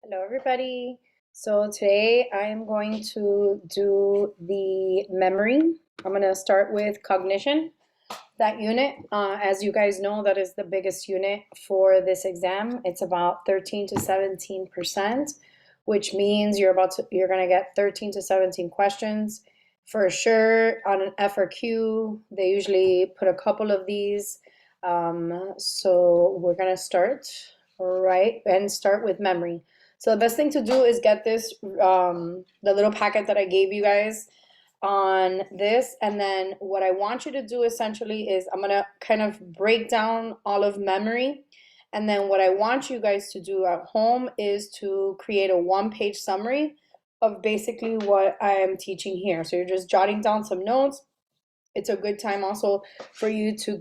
Hello, everybody. So today I am going to do the memory. I'm going to start with cognition, that unit. As you guys know, that is the biggest unit for this exam. It's about 13 to 17%, which means you're going to get 13 to 17 questions for sure. On an FRQ, they usually put a couple of these. So we're going to start right and start with memory. So the best thing to do is get this, the little packet that I gave you guys on this. And then what I want you to do essentially is I'm going to kind of break down all of memory. And then what I want you guys to do at home is to create a one-page summary of basically what I am teaching here. So you're just jotting down some notes. It's a good time also for you to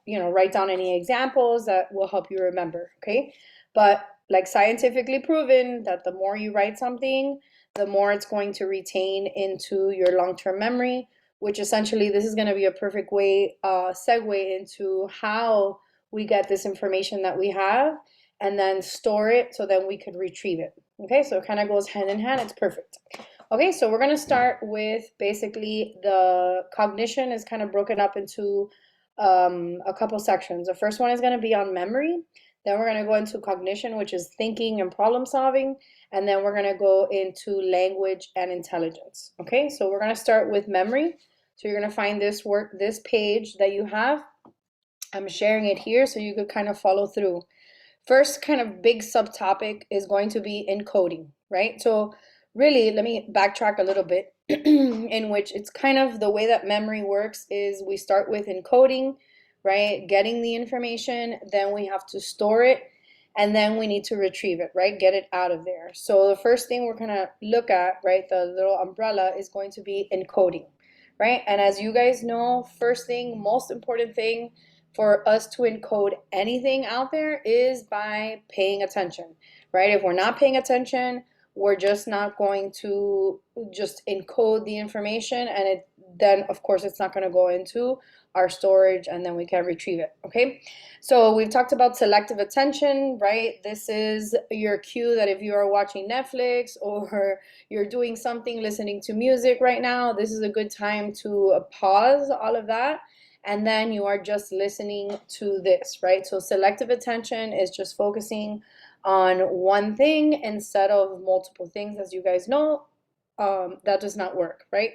write down any examples that will help you remember, okay? But like scientifically proven that the more you write something, the more it's going to retain into your long-term memory, which essentially this is going to be a perfect segue into how we get this information that we have and then store it so that we could retrieve it. Okay, so it kind of goes hand in hand. It's perfect. Okay, so we're going to start with basically the cognition is kind of broken up into a couple sections. The first one is going to be on memory. Then we're going to go into cognition, which is thinking and problem solving. And then we're going to go into language and intelligence. Okay, so we're going to start with memory. So you're going to find this page that you have. I'm sharing it here so you could kind of follow through. First kind of big subtopic is going to be encoding, right? So really, let me backtrack a little bit in which it's kind of the way that memory works is we start with encoding, right? Getting the information, then we have to store it, and then we need to retrieve it, right? Get it out of there. So the first thing we're gonna look at, right, the little umbrella is going to be encoding, right? And as you guys know, first thing, most important thing for us to encode anything out there is by paying attention, right? If we're not paying attention, we're just not going to just encode the information and then of course it's not going to go into our storage and then we can retrieve it. Okay, so we've talked about selective attention, right? This is your cue that if you are watching Netflix or you're doing something, listening to music right now, this is a good time to pause all of that and then you are just listening to this, right? So selective attention is just focusing on one thing instead of multiple things. As you guys know, that does not work, right?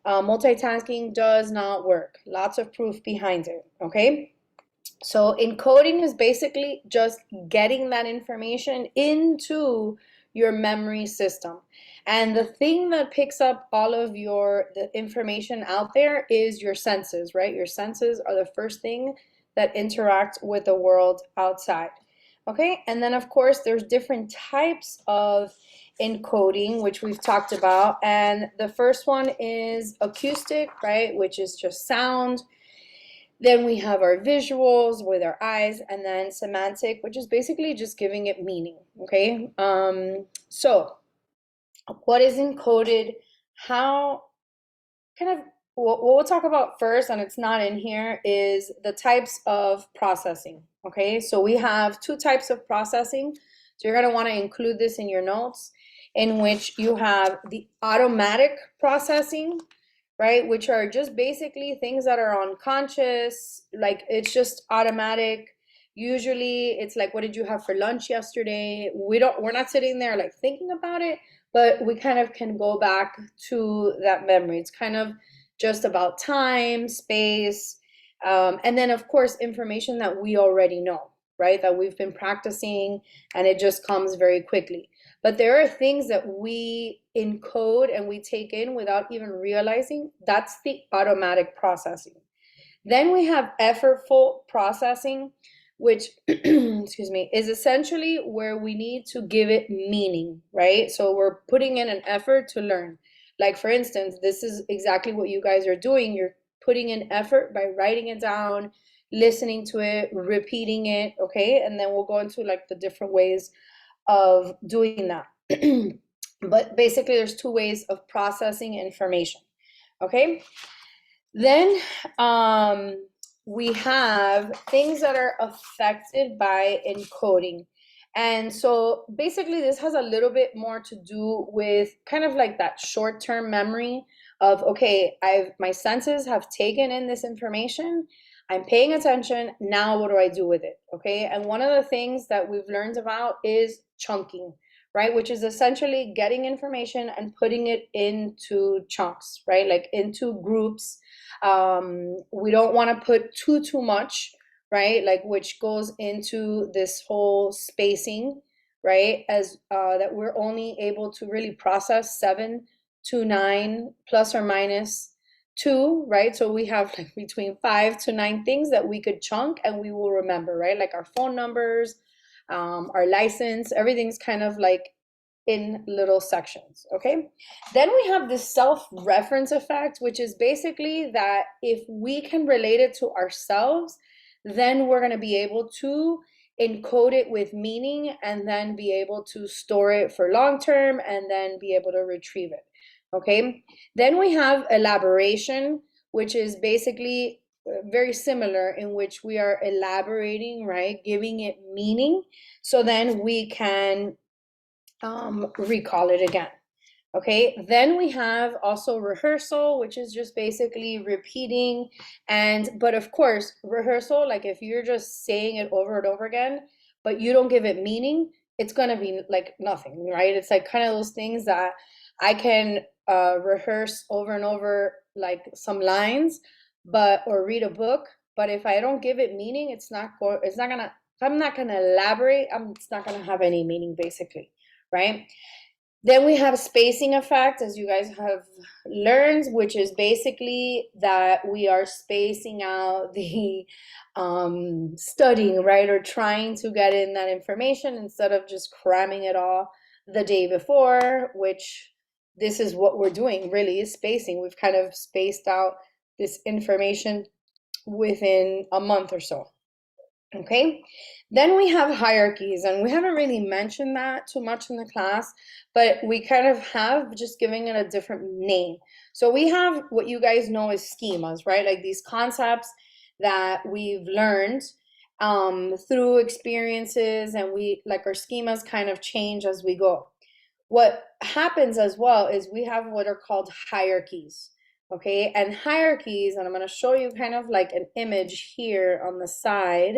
Multitasking does not work. Lots of proof behind it, okay? So encoding is basically just getting that information into your memory system. And the thing that picks up all of the information out there is your senses, right? Your senses are the first thing that interact with the world outside. Okay, and then of course there's different types of encoding, which we've talked about. And the first one is acoustic, right? Which is just sound. Then we have our visuals with our eyes, and then semantic, which is basically just giving it meaning, okay? So what is encoded? How kind of what we'll talk about first, and it's not in here, is the types of processing, okay? So we have two types of processing. So you're going to want to include this in your notes, in which you have the automatic processing, right? Which are just basically things that are unconscious, like it's just automatic. Usually it's like, what did you have for lunch yesterday? We're not sitting there like thinking about it, but we kind of can go back to that memory. It's kind of just about time, space, and then of course information that we already know, right? That we've been practicing and it just comes very quickly. But there are things that we encode and we take in without even realizing. That's the automatic processing. Then we have effortful processing, which, excuse me, is essentially where we need to give it meaning, right? So we're putting in an effort to learn. Like, for instance, this is exactly what you guys are doing. You're putting in effort by writing it down, listening to it, repeating it, okay? And then we'll go into like the different ways of doing that. But basically, there's two ways of processing information. Okay. Then we have things that are affected by encoding. And so basically this has a little bit more to do with kind of like that short-term memory of, okay, my senses have taken in this information, I'm paying attention, now what do I do with it? Okay, and one of the things that we've learned about is chunking, right? Which is essentially getting information and putting it into chunks, right? Like into groups. We don't want to put too much, right? Like which goes into this whole spacing, right? As that we're only able to really process 7 to 9 plus or minus 2, right? So we have like between 5 to 9 things that we could chunk and we will remember, right? Like our phone numbers, our license, everything's kind of like in little sections, okay? Then we have the self-reference effect, which is basically that if we can relate it to ourselves, then we're going to be able to encode it with meaning and then be able to store it for long term and then be able to retrieve it, okay? Then we have elaboration, which is basically very similar, in which we are elaborating, right? Giving it meaning, so then we can recall it again. Okay, then we have also rehearsal, which is just basically repeating. But of course, rehearsal, like if you're just saying it over and over again, but you don't give it meaning, it's gonna be like nothing, right? It's like kind of those things that I can rehearse over and over, like some lines, or read a book, but if I don't give it meaning, it's not gonna, if I'm not gonna elaborate, it's not gonna have any meaning basically, right? Then we have spacing effect, as you guys have learned, which is basically that we are spacing out the studying, right? Or trying to get in that information instead of just cramming it all the day before, which this is what we're doing, really, is spacing. We've kind of spaced out this information within a month or so. Okay, then we have hierarchies, and we haven't really mentioned that too much in the class, but we kind of have, just giving it a different name. So we have what you guys know as schemas, right? Like these concepts that we've learned through experiences, and we like our schemas kind of change as we go. What happens as well is we have what are called hierarchies. Okay, and hierarchies, and I'm going to show you kind of like an image here on the side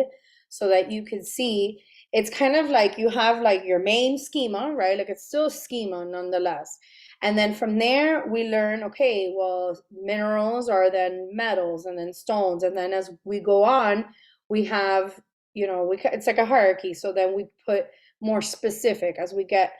so that you can see. It's kind of like you have like your main schema, right? Like it's still a schema nonetheless. And then from there, we learn, okay, well, minerals are then metals and then stones. And then as we go on, we have, it's like a hierarchy. So then we put more specific as we get,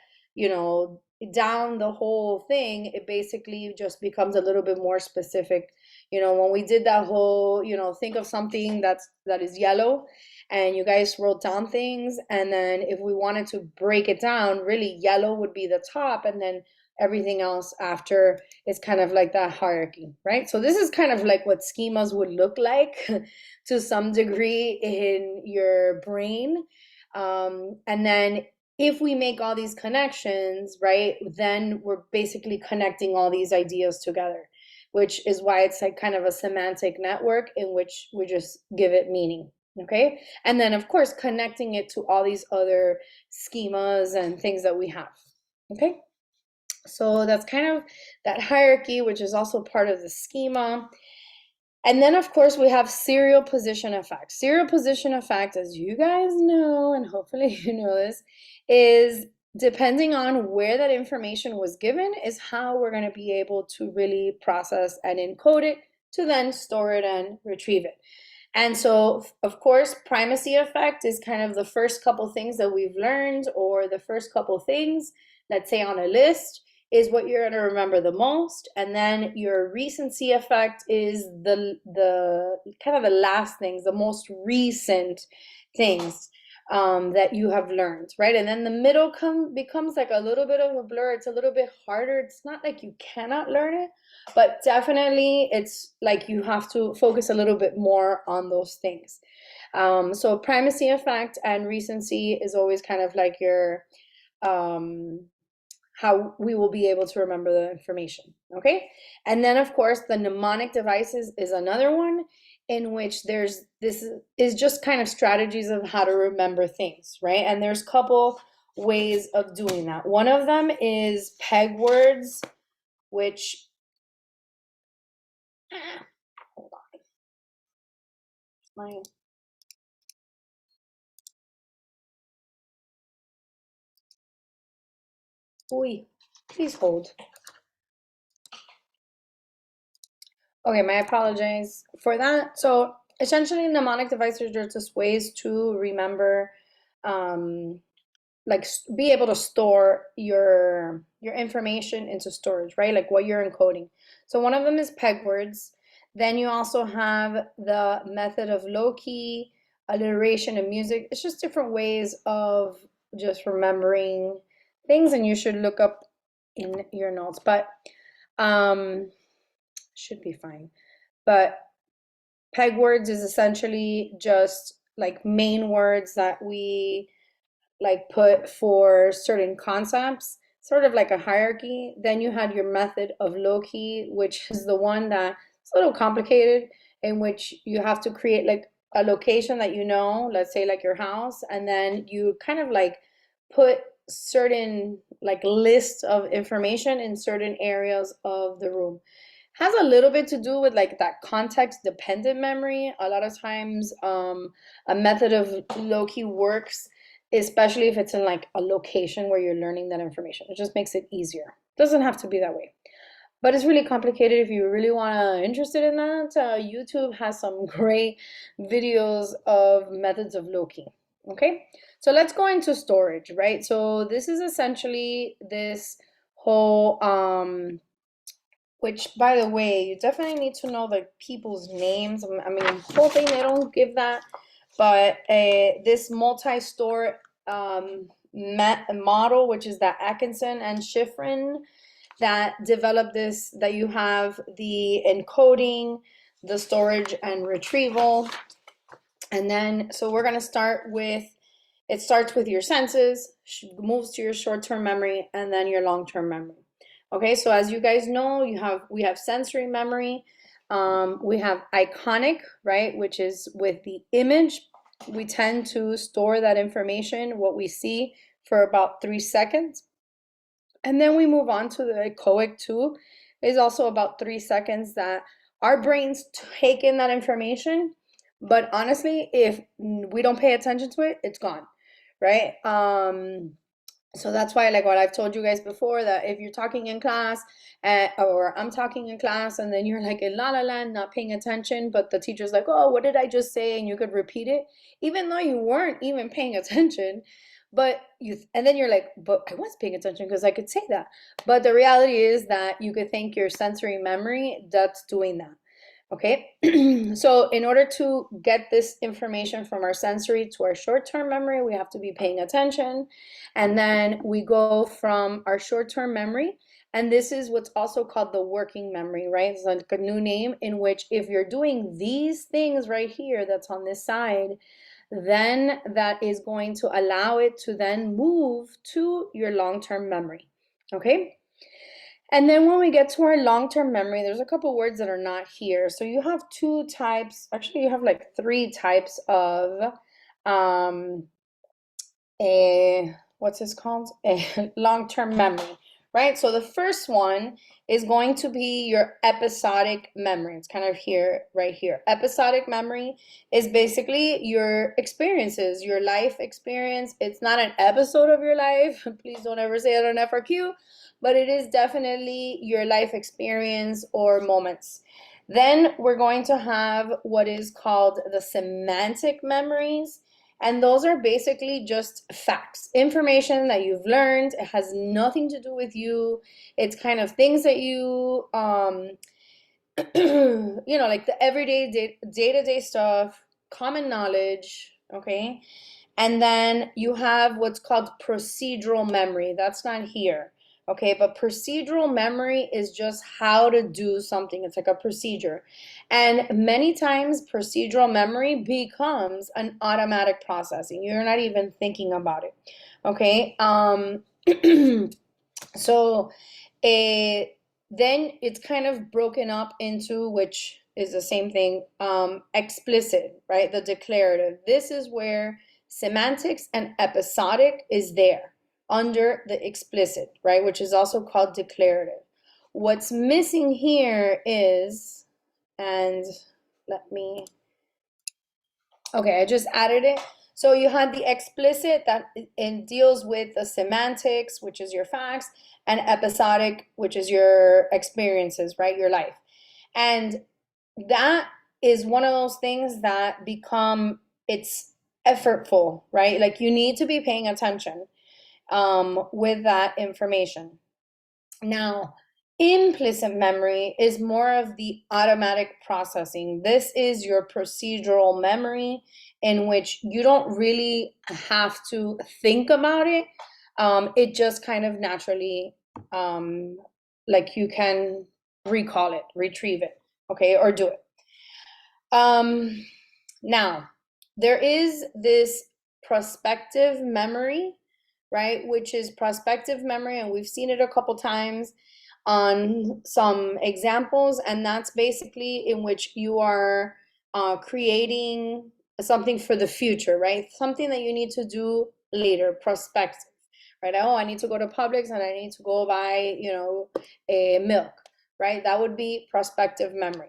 down the whole thing, it basically just becomes a little bit more specific. When we did that whole, think of something that is yellow, and you guys wrote down things, and then if we wanted to break it down, really yellow would be the top, and then everything else after is kind of like that hierarchy, right? So this is kind of like what schemas would look like to some degree in your brain. And then if we make all these connections, right, then we're basically connecting all these ideas together, which is why it's like kind of a semantic network in which we just give it meaning. Okay, and then of course connecting it to all these other schemas and things that we have. Okay, so that's kind of that hierarchy, which is also part of the schema. And then, of course, we have serial position effect. Serial position effect, as you guys know, and hopefully you know this, is depending on where that information was given, is how we're going to be able to really process and encode it to then store it and retrieve it. And so, of course, primacy effect is kind of the first couple things that we've learned, or the first couple things, let's say on a list, is what you're going to remember the most. And then your recency effect is the kind of the last things, the most recent things that you have learned, right? And then the middle becomes like a little bit of a blur. It's a little bit harder. It's not like you cannot learn it, but definitely it's like you have to focus a little bit more on those things. So primacy effect and recency is always kind of like your how we will be able to remember the information, okay? And then, of course, the mnemonic devices is another one, in which this is just kind of strategies of how to remember things, right? And there's a couple ways of doing that. One of them is peg words, which hold on, my please hold. Okay, my apologies for that. So essentially, mnemonic devices are just ways to remember, um, like be able to store your information into storage, right? Like what you're encoding. So one of them is peg words. Then you also have the method of low-key, alliteration, and music. It's just different ways of just remembering things, and you should look up in your notes, but should be fine. But peg words is essentially just like main words that we like put for certain concepts, sort of like a hierarchy. Then you had your method of low-key, which is the one that's a little complicated, in which you have to create like a location that you know, let's say like your house, and then you kind of like put certain like lists of information in certain areas of the room. Has a little bit to do with like that context dependent memory. A lot of times a method of low-key works, especially if it's in like a location where you're learning that information. It just makes it easier. Doesn't have to be that way. But it's really complicated if you really want to interested in that. YouTube has some great videos of methods of low-key. Okay, so let's go into storage, right? So this is essentially this whole which by the way, you definitely need to know the people's names. I mean, hoping they don't give that, but this multi-store model, which is that Atkinson and Shiffrin that developed this, that you have the encoding, the storage and retrieval. And then, so we're gonna start with, it starts with your senses, moves to your short-term memory, and then your long-term memory. Okay, so as you guys know, we have sensory memory, we have iconic, right, which is with the image. We tend to store that information, what we see, for about 3 seconds. And then we move on to the echoic too, is also about 3 seconds that our brains take in that information. But honestly, if we don't pay attention to it, it's gone, right? So that's why, like what I've told you guys before, that if you're talking in class or I'm talking in class and then you're like in la la land, not paying attention, but the teacher's like, oh, what did I just say? And you could repeat it, even though you weren't even paying attention. But and then you're like, but I was paying attention because I could say that. But the reality is that you could thank your sensory memory that's doing that. Okay, so in order to get this information from our sensory to our short-term memory, we have to be paying attention. And then we go from our short-term memory, and this is what's also called the working memory, right? It's like a new name, in which if you're doing these things right here, that's on this side, then that is going to allow it to then move to your long-term memory, okay? And then when we get to our long-term memory, there's a couple words that are not here. So you have 2 types, actually you have like 3 types of a, what's this called? A long-term memory, right? So the first one is going to be your episodic memory. It's kind of here, right here. Episodic memory is basically your experiences, your life experience. It's not an episode of your life. Please don't ever say it on FRQ, but it is definitely your life experience or moments. Then we're going to have what is called the semantic memories. And those are basically just facts, information that you've learned. It has nothing to do with you. It's kind of things that you, you know, like the everyday, day-to-day stuff, common knowledge, okay? And then you have what's called procedural memory. That's not here. Okay, but procedural memory is just how to do something. It's like a procedure. And many times procedural memory becomes an automatic processing. You're not even thinking about it. Okay? So then it's kind of broken up into, which is the same thing. Explicit, right? The declarative. This is where semantics and episodic is there under the explicit, right? Which is also called declarative. What's missing here is, and let me, okay, I just added it. So you had the explicit that it deals with the semantics, which is your facts, and episodic, which is your experiences, right? Your life. And that is one of those things that become, it's effortful, right? Like you need to be paying attention with that information. Now, implicit memory is more of the automatic processing. This is your procedural memory in which you don't really have to think about it. It just kind of naturally, like you can recall it, retrieve it, okay, or do it. Now, there is this prospective memory, right? Which is prospective memory, and we've seen it a couple times on some examples, and that's basically in which you are creating something for the future, right? Something that you need to do later, prospective, right? Oh, I need to go to Publix and I need to go buy, a milk, right? That would be prospective memory.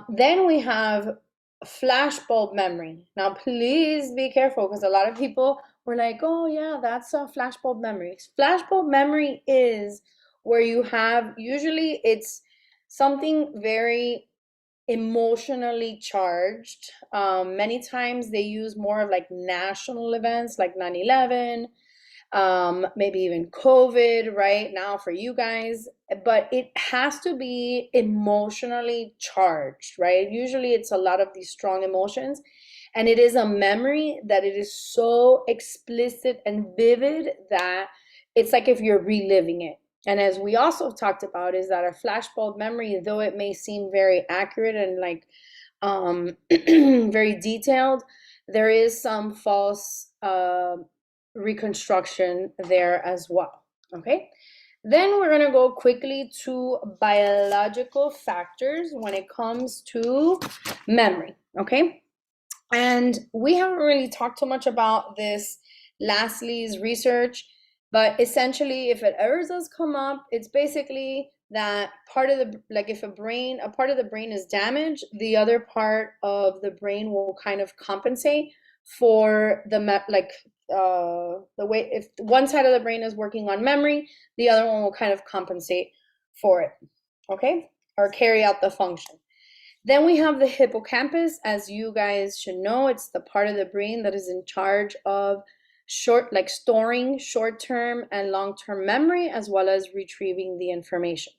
Then we have flashbulb memory. Now, please be careful because a lot of people were like, oh, yeah, that's a flashbulb memory. Flashbulb memory is where you have, usually it's something very emotionally charged. Many times they use more of like national events like 9/11, maybe even COVID right now for you guys, but it has to be emotionally charged, right? Usually it's a lot of these strong emotions, and it is a memory that it is so explicit and vivid that it's like if you're reliving it. And as we also talked about, is that a flashbulb memory, though it may seem very accurate and like very detailed, there is some false reconstruction there as well. Okay, then we're going to go quickly to biological factors when it comes to memory. Okay, and we haven't really talked too much about this Lastly's research, but essentially if it ever does come up, it's basically that part of the, like if a part of the brain is damaged, the other part of the brain will kind of compensate for the the way, if one side of the brain is working on memory, the other one will kind of compensate for it, okay, or carry out the function. Then we have the hippocampus. As you guys should know, it's the part of the brain that is in charge of storing short-term and long-term memory, as well as retrieving the information.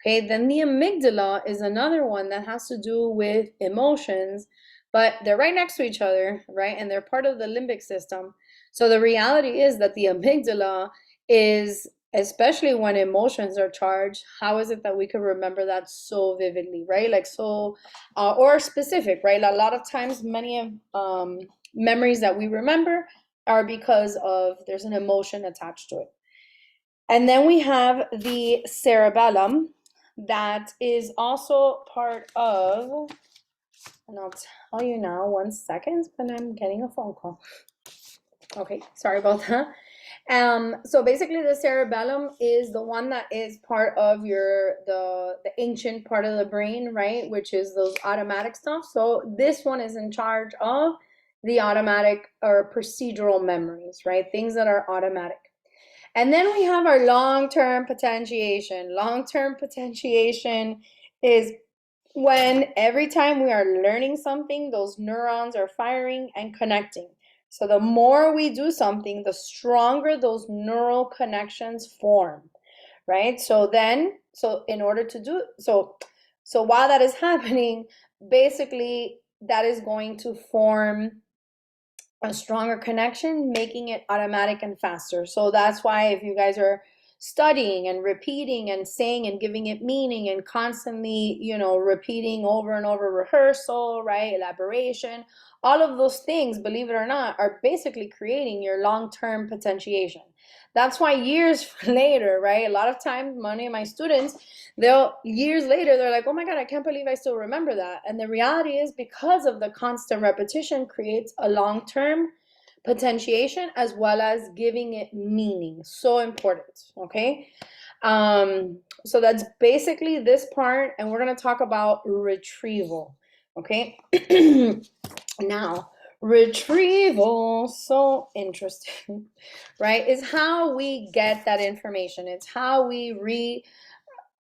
Okay, then the amygdala is another one that has to do with emotions, but they're right next to each other, right? And they're part of the limbic system. So the reality is that the amygdala is, especially when emotions are charged, how is it that we could remember that so vividly, right? Like so, or specific, right? A lot of times, many of memories that we remember are because of, there's an emotion attached to it. And then we have the cerebellum that is also part of, and I'll tell you now, 1 second, but I'm getting a phone call. Okay, sorry about that. So basically the cerebellum is the one that is part of the ancient part of the brain, right? Which is those automatic stuff. So this one is in charge of the automatic or procedural memories, right? Things that are automatic. And then we have our long-term potentiation. Long-term potentiation is when every time we are learning something, those neurons are firing and connecting. So the more we do something, the stronger those neural connections form, right? So in order to do, so while that is happening, basically that is going to form a stronger connection, making it automatic and faster. So that's why if you guys are studying and repeating and saying and giving it meaning and constantly, repeating over and over, rehearsal, right, elaboration, All of those things, believe it or not, are basically creating your long-term potentiation. That's why years later, right? A lot of times, many of my students, they'll years later, they're like, oh my God, I can't believe I still remember that. And the reality is because of the constant repetition creates a long-term potentiation as well as giving it meaning. So important, okay? So that's basically this part, and we're gonna talk about retrieval, okay? Now, retrieval, so interesting, right? Is how we get that information. It's how we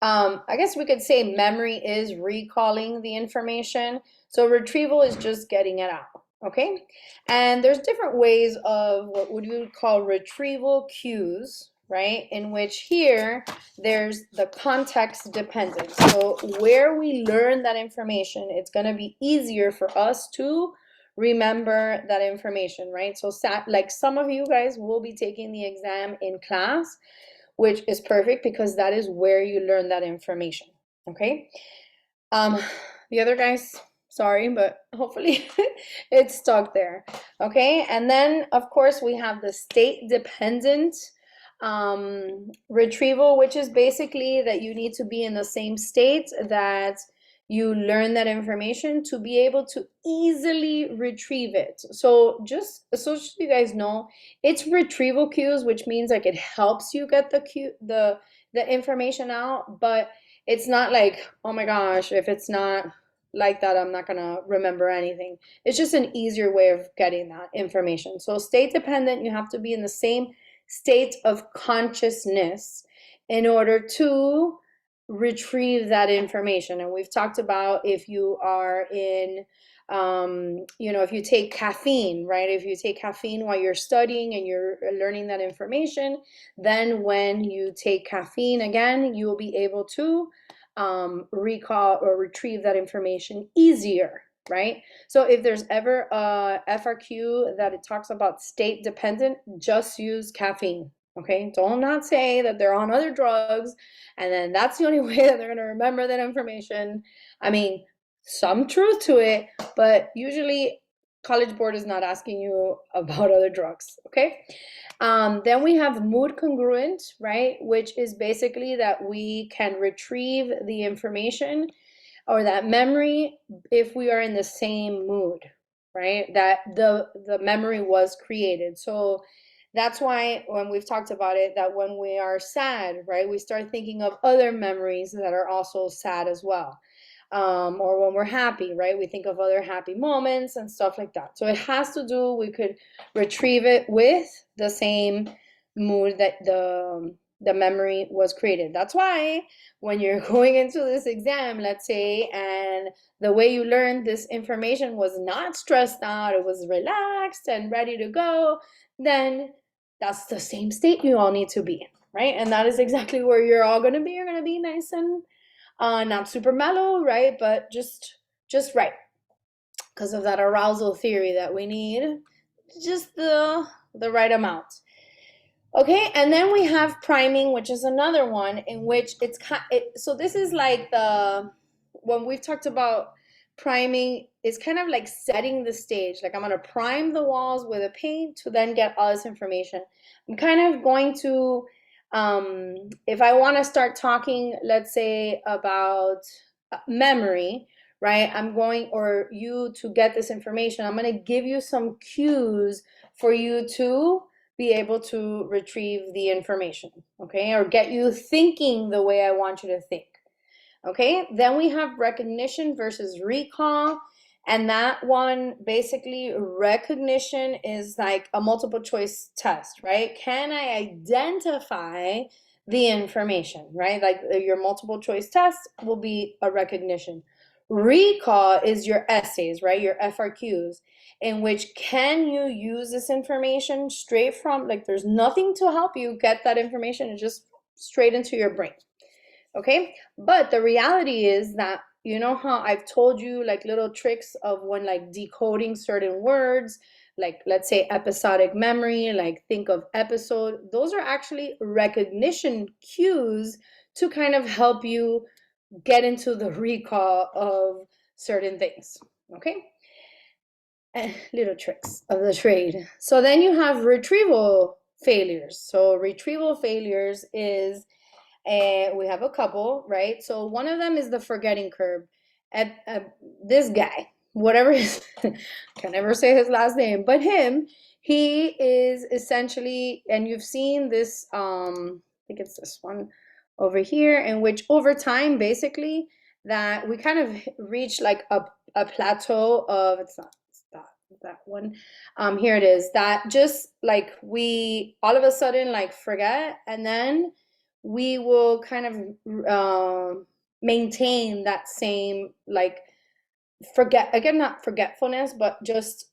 I guess we could say memory is recalling the information. So retrieval is just getting it out, okay? And there's different ways of what would you call retrieval cues, right? In which here there's the context dependent. So where we learn that information, it's going to be easier for us to remember that information, right? So like some of you guys will be taking the exam in class, which is perfect because that is where you learn that information, okay? The other guys, sorry, but hopefully it's stuck there, okay? And then, of course, we have the state-dependent retrieval, which is basically that you need to be in the same state that you learn that information to be able to easily retrieve it. So just so you guys know, it's retrieval cues, which means like it helps you get the information out, but it's not like, oh my gosh, if it's not like that, I'm not gonna remember anything. It's just an easier way of getting that information. So state dependent, you have to be in the same state of consciousness in order to retrieve that information. And we've talked about if you are in if you take caffeine, right? If you take caffeine while you're studying and you're learning that information, then when you take caffeine again, you will be able to recall or retrieve that information easier, right? So if there's ever a FRQ that it talks about state dependent, just use caffeine. Okay, don't not say that they're on other drugs and then that's the only way that they're going to remember that information. I mean, some truth to it, but usually College Board is not asking you about other drugs, okay? Then we have mood congruent, right? Which is basically that we can retrieve the information or that memory if we are in the same mood, right? That the memory was created. So that's why when we've talked about it, that when we are sad, right, we start thinking of other memories that are also sad as well. Or when we're happy, right, we think of other happy moments and stuff like that. So it has to do, we could retrieve it with the same mood that the memory was created. That's why when you're going into this exam, let's say, and the way you learned this information was not stressed out, it was relaxed and ready to go, then that's the same state you all need to be in, right? And that is exactly where you're all going to be. You're going to be nice and not super mellow, right? But just right, because of that arousal theory that we need just the right amount. Okay, and then we have priming, which is another one in which so this is like when we've talked about priming, it's kind of like setting the stage. Like I'm gonna prime the walls with a paint to then get all this information. I'm kind of going to, if I want to start talking, let's say about memory, right? I'm going, or you to get this information, I'm gonna give you some cues for you to be able to retrieve the information, okay? Or get you thinking the way I want you to think, okay? Then we have recognition versus recall. And that one, basically, recognition is like a multiple choice test, right? Can I identify the information, right? Like your multiple choice test will be a recognition. Recall is your essays, right? Your FRQs, in which can you use this information straight from, like there's nothing to help you get that information, it's just straight into your brain, okay? But the reality is that, you know how I've told you like little tricks of when like decoding certain words, like let's say episodic memory, like think of episode, those are actually recognition cues to kind of help you get into the recall of certain things, okay? little tricks of the trade. So then you have retrieval failures. So retrieval failures is we have a couple, right? So one of them is the forgetting curve. This guy, whatever his, can never say his last name, but he is essentially, and you've seen this, I think it's this one over here, in which over time, basically, that we kind of reach like a plateau of, it's not that one. Here it is, that just like we all of a sudden like forget, and then we will kind of maintain that same like forget again, not forgetfulness, but just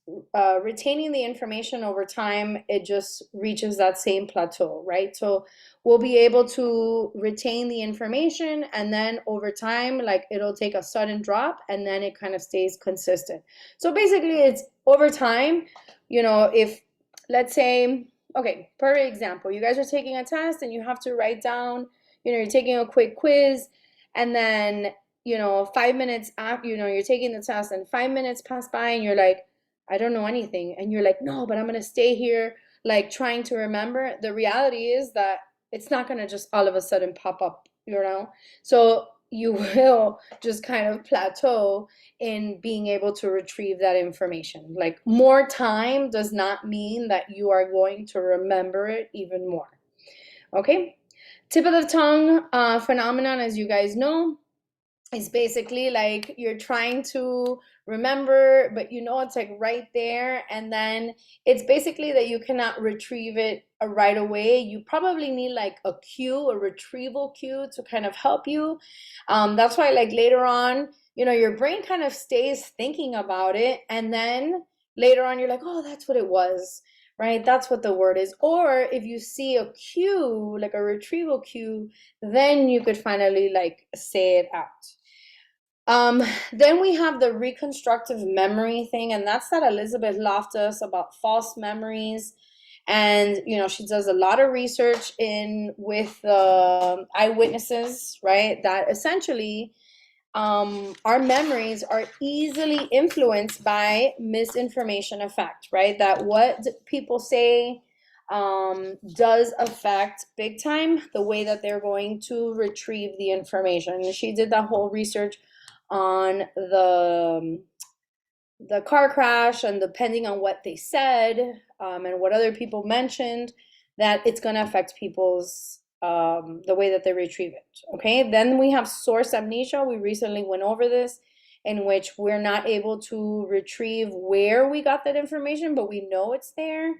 retaining the information over time. It just reaches that same plateau, right? So we'll be able to retain the information, and then over time, like it'll take a sudden drop, and then it kind of stays consistent. So basically it's over time, if, let's say, okay, per example, you guys are taking a test and you have to write down, you're taking a quick quiz, and then 5 minutes after, you're taking the test, and 5 minutes pass by and you're like, I don't know anything. And you're like, no, but I'm going to stay here, like trying to remember. The reality is that it's not going to just all of a sudden pop up. So you will just kind of plateau in being able to retrieve that information. Like more time does not mean that you are going to remember it even more. Okay. Tip of the tongue phenomenon, as you guys know, is basically like you're trying to remember, but it's like right there, and then it's basically that you cannot retrieve it right away. You probably need like a cue, a retrieval cue to kind of help you. That's why like later on, your brain kind of stays thinking about it, and then later on you're like, oh, that's what it was, right? That's what the word is. Or if you see a cue, like a retrieval cue, then you could finally like say it out. Then we have the reconstructive memory thing, and that's that Elizabeth Loftus about false memories. And she does a lot of research with eyewitnesses, right? That essentially our memories are easily influenced by misinformation effect, right? That what people say does affect big time the way that they're going to retrieve the information. And she did that whole research on the car crash, and depending on what they said and what other people mentioned, that it's going to affect people's the way that they retrieve it. Okay, then we have source amnesia. We recently went over this, in which we're not able to retrieve where we got that information, but we know it's there.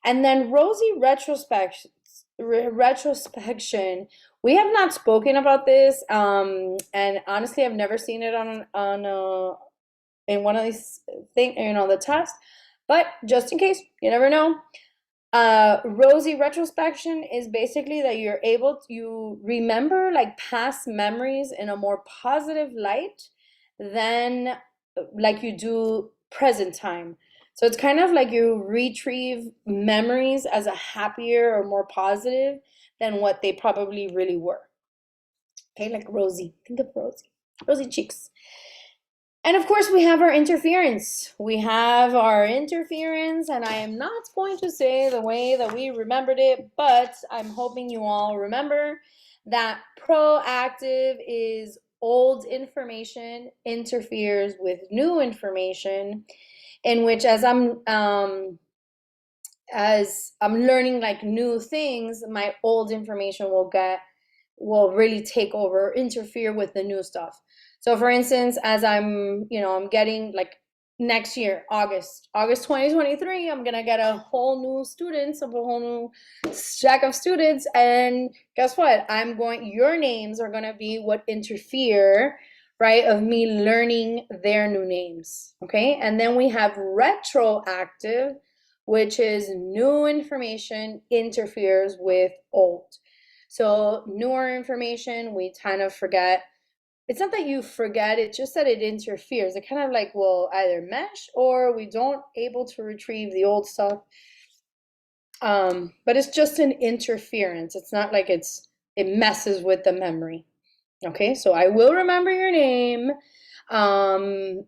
And then rosy retrospection. We have not spoken about this, and honestly, I've never seen it on in one of these things, the test. But just in case, you never know. Rosy retrospection is basically that you remember like past memories in a more positive light than like you do present time. So it's kind of like you retrieve memories as a happier or more positive than what they probably really were. Okay, like Rosie. Think of Rosie. Rosy cheeks. And of course, we have our interference. We have our interference, and I am not going to say the way that we remembered it, but I'm hoping you all remember that proactive is old information interferes with new information, in which as I'm learning like new things, my old information will really take over, interfere with the new stuff. So for instance, as I'm getting like next year, August 2023, I'm gonna get a whole new stack of students, and guess what? Your names are gonna be what interfere, right, of me learning their new names. Okay, and then we have retroactive, which is new information interferes with old. So newer information, we kind of forget. It's not that you forget, it's just that it interferes. It kind of like will either mesh, or we don't able to retrieve the old stuff. But it's just an interference. It's not like it messes with the memory. Okay, so I will remember your name,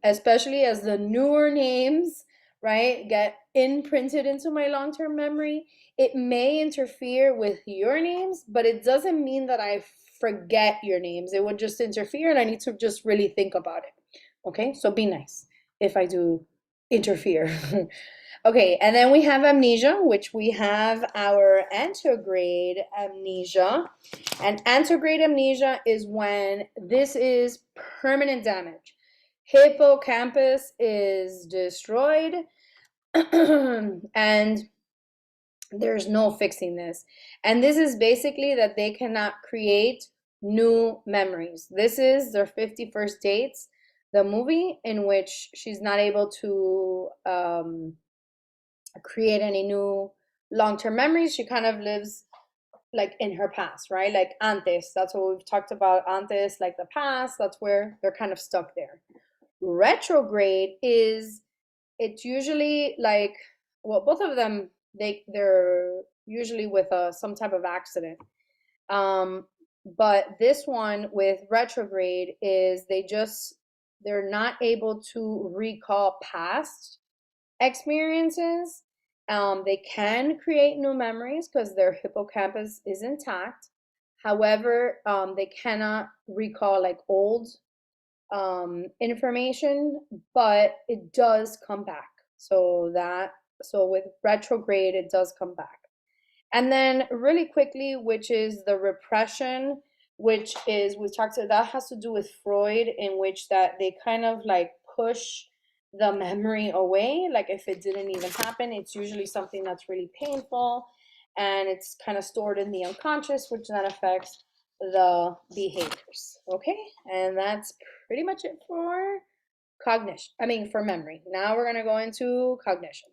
especially as the newer names right, get imprinted into my long-term memory, it may interfere with your names, but it doesn't mean that I forget your names. It would just interfere and I need to just really think about it. Okay, so be nice if I do interfere. Okay, and then we have amnesia, which we have our anterograde amnesia. And anterograde amnesia is when this is permanent damage. Hippocampus is destroyed, and there's no fixing this. And this is basically that they cannot create new memories. This is their 51st Dates, the movie in which she's not able to create any new long-term memories. She kind of lives like in her past, right? Like antes, that's what we've talked about. Antes, like the past, that's where they're kind of stuck there. Retrograde is, it's usually like, well, both of them, they're usually with some type of accident. Um, but this one with retrograde is they're not able to recall past experiences. They can create new memories because their hippocampus is intact. However, they cannot recall like old information, but it does come back. So with retrograde, it does come back. And then really quickly, which is the repression, which is we talked about, that has to do with Freud, in which that they kind of like push the memory away, like if it didn't even happen. It's usually something that's really painful and it's kind of stored in the unconscious, which then affects the behaviors. Okay, and that's pretty much it for cognition. I mean, for memory. Now we're going to go into cognition.